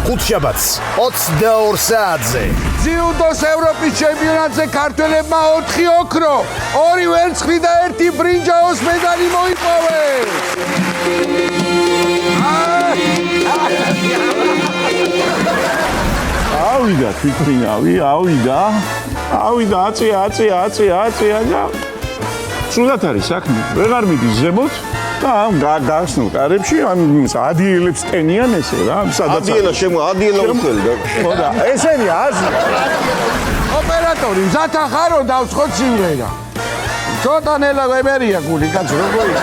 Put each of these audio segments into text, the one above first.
ხუთშაბათს 22 საათზე. ძიუდოს ევროპის ჩემპიონატზე ქართველებმა 4 ოქრო, 2 ვერცხლი და 1 ბრინჯაოს მედალი მოიპოვეს. ავიდა თვითმფრინავი, ავიდა აწია. სულად არის საქმე, ვეღარ მიდის ზემოთ და ამ გასნულ კარებში ამ ადიელებს ტენიან ესე რა, სადაც ადიელა უხელი და ხო და ესენი აზრი. ოპერატორი, მზათა ხარო დავსხოთ სიმღერა. ცოტა ნელა ვებერია გული, კაცო, როგორ იქ?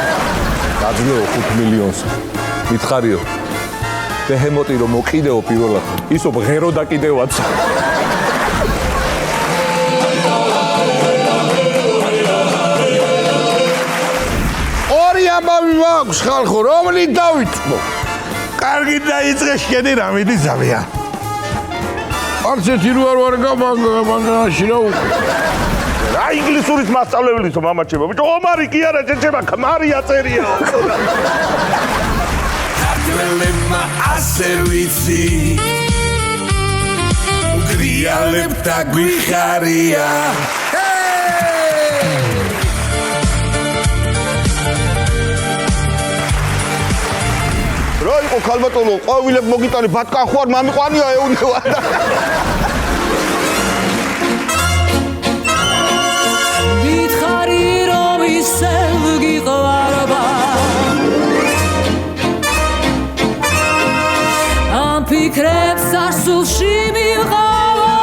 გაძლეო 5 მილიონს. მითხარიო. ბეჰემოტი რომ მოკიდეო პირველად. ისო ღერო და კიდევაც. ორი ამბავი მაქვს ხალხო, რომლით დავიწყო? კარგი დაიწყე შენი რამიდი ზავია. არც ერთი რო არ ვარ გამაგრაში რა უკვე. რა ინგლისურის მასწავლებელიც მამაჩემო. ბიჭო, ომარი კი არა, ჩეჩება, ქმარია წერია. ქართველებმა ასე ვიცი გრიალებ და გვიხარია რა იყო ქალბატონო, ყვავილებ მოგიტანი ბატკან ხوار მამიყვანია ეუნევა. მითხარი რომ ისევ გიყვარება ამ ფიქრებს სასულში მივყავა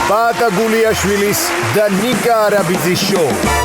ბატა გულიაშვილის და ნიკა არაბიძის შოუ.